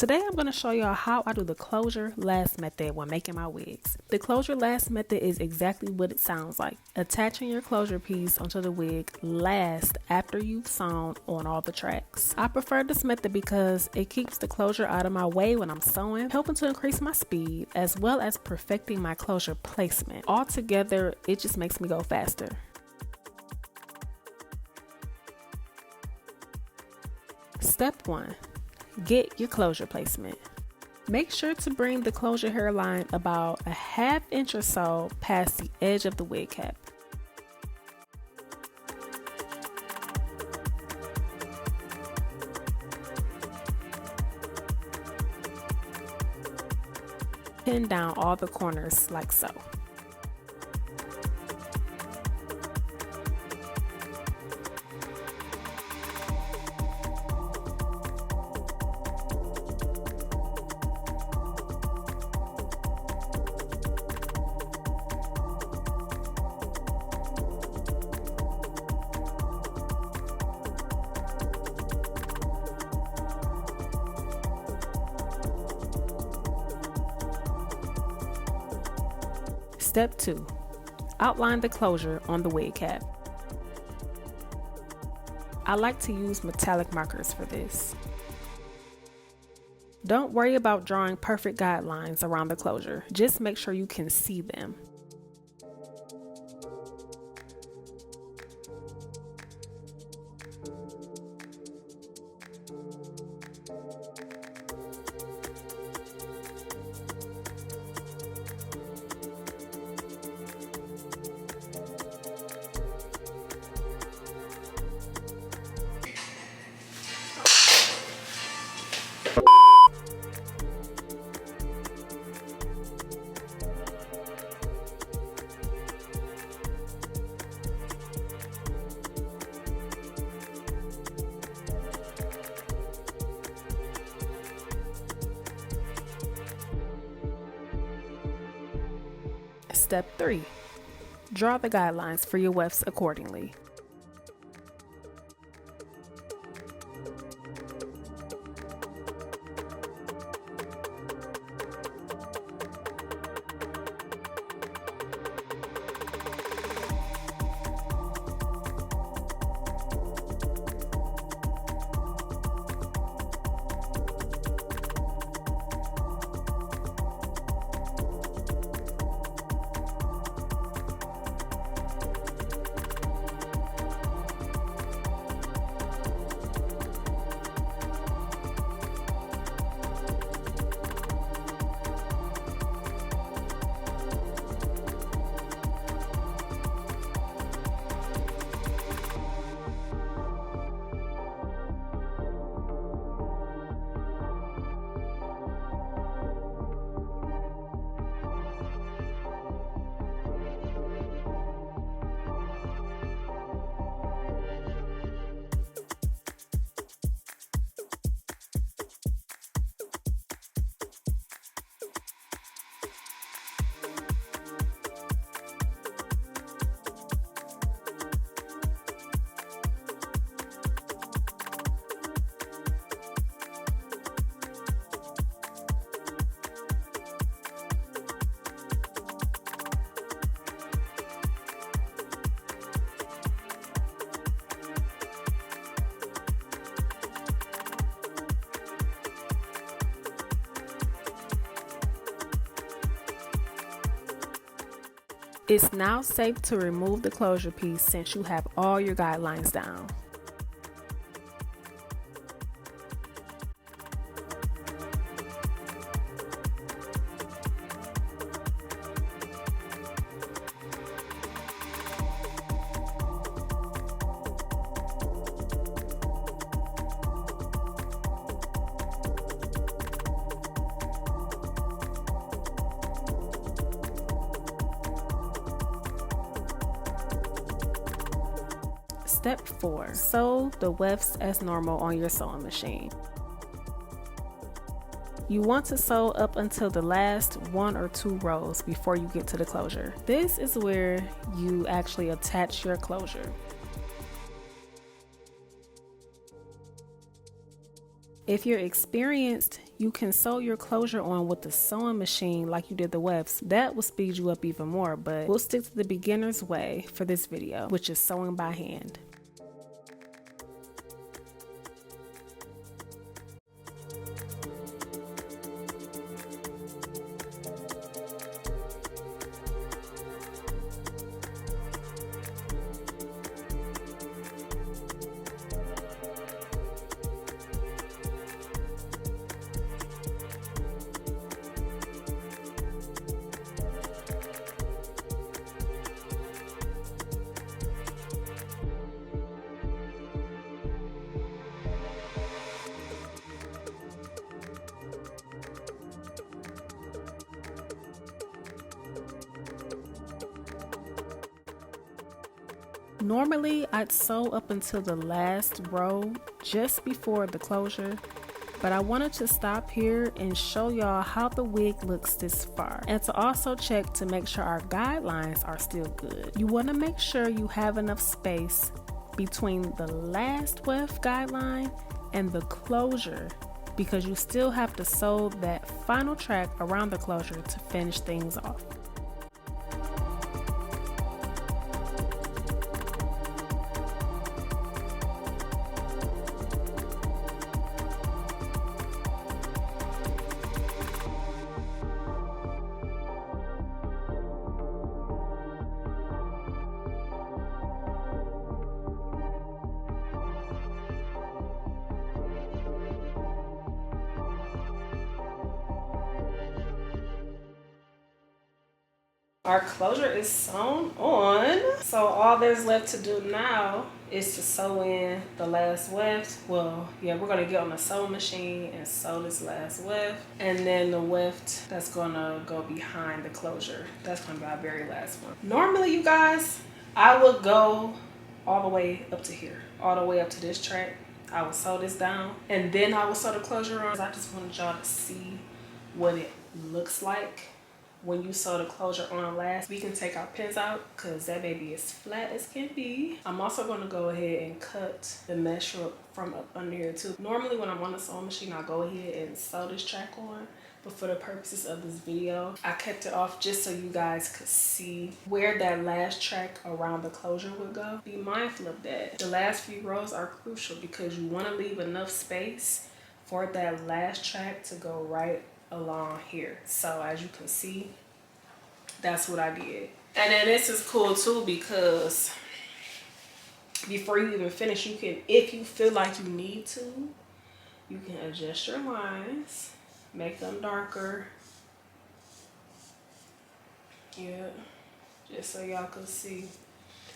Today I'm going to show y'all how I do the closure last method when making my wigs. The closure last method is exactly what it sounds like. Attaching your closure piece onto the wig last after you've sewn on all the tracks. I prefer this method because it keeps the closure out of my way when I'm sewing, helping to increase my speed as well as perfecting my closure placement. Altogether, it just makes me go faster. Step 1. Get your closure placement. Make sure to bring the closure hairline about a ½ inch or so past the edge of the wig cap. Pin down all the corners like so. Step 2. Outline the closure on the wig cap. I like to use metallic markers for this. Don't worry about drawing perfect guidelines around the closure, just make sure you can see them. Step 3. Draw the guidelines for your wefts accordingly. It's now safe to remove the closure piece since you have all your guidelines down. Step 4. Sew the wefts as normal on your sewing machine. You want to sew up until the last 1 or 2 rows before you get to the closure. This is where you actually attach your closure. If you're experienced, you can sew your closure on with the sewing machine like you did the wefts. That will speed you up even more, but we'll stick to the beginner's way for this video, which is sewing by hand. Normally, I'd sew up until the last row just before the closure, but I wanted to stop here and show y'all how the wig looks this far, and to also check to make sure our guidelines are still good. You want to make sure you have enough space between the last weft guideline and the closure, because you still have to sew that final track around the closure to finish things off. Our closure is sewn on, so all there's left to do now is to sew in the last weft. Well, yeah, we're gonna get on the sewing machine and sew this last weft, and then the weft that's gonna go behind the closure, that's gonna be our very last one. Normally, you guys, I would go all the way up to here, all the way up to this track. I would sew this down, and then I would sew the closure on. I just wanted y'all to see what it looks like when you sew the closure on last. We can take our pins out because that baby is flat as can be. I'm also going to go ahead and cut the mesh from up under here too. Normally when I'm on the sewing machine, I'll go ahead and sew this track on, but for the purposes of this video, I kept it off just so you guys could see where that last track around the closure would go. Be mindful of that. The last few rows are crucial because you want to leave enough space for that last track to go right along here. So as you can see, that's what I did. And then this is cool too because before you even finish, you can, if you feel like you need to, you can adjust your lines, make them darker. Yeah, just so y'all can see.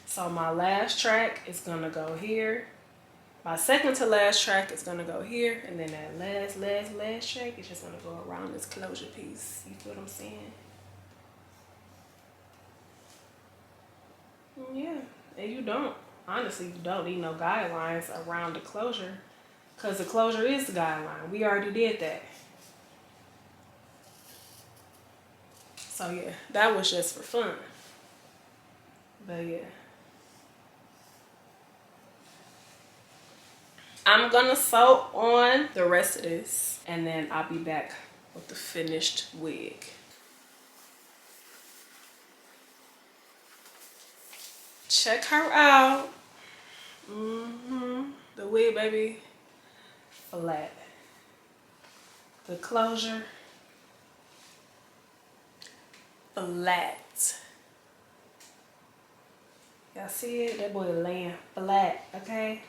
So my last track is gonna go here. My second to last track is gonna go here, and then that last track is just gonna go around this closure piece. You feel what I'm saying? Yeah, and you don't, honestly, you don't need no guidelines around the closure because the closure is the guideline. We already did that. So yeah, that was just for fun. But yeah. I'm gonna sew on the rest of this and then I'll be back with the finished wig. Check her out. The wig, baby, flat. The closure, flat. Y'all see it? That boy laying flat, okay?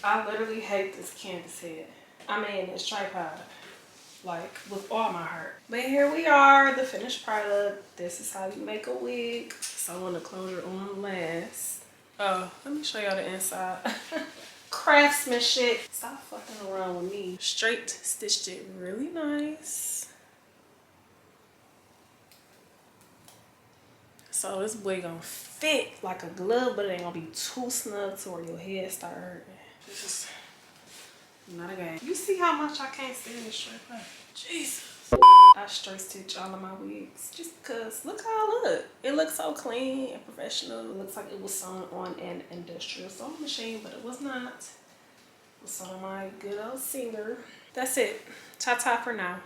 I literally hate this canvas head. I mean, this tripod, like, with all my heart. But here we are, the finished product. This is how you make a wig. Sewing the closure on last. Oh, let me show y'all the inside. Craftsmanship. Stop fucking around with me. Straight stitched it really nice. So this wig gonna fit like a glove, but it ain't gonna be too snug to where your head start hurting. This is not a game. You see how much I can't stand this straight up? Jesus. I straight stitch all of my wigs just because look how I look. It looks so clean and professional. It looks like it was sewn on an industrial sewing machine, but it was not. It was sewn on my good old Singer. That's it. Ta-ta for now.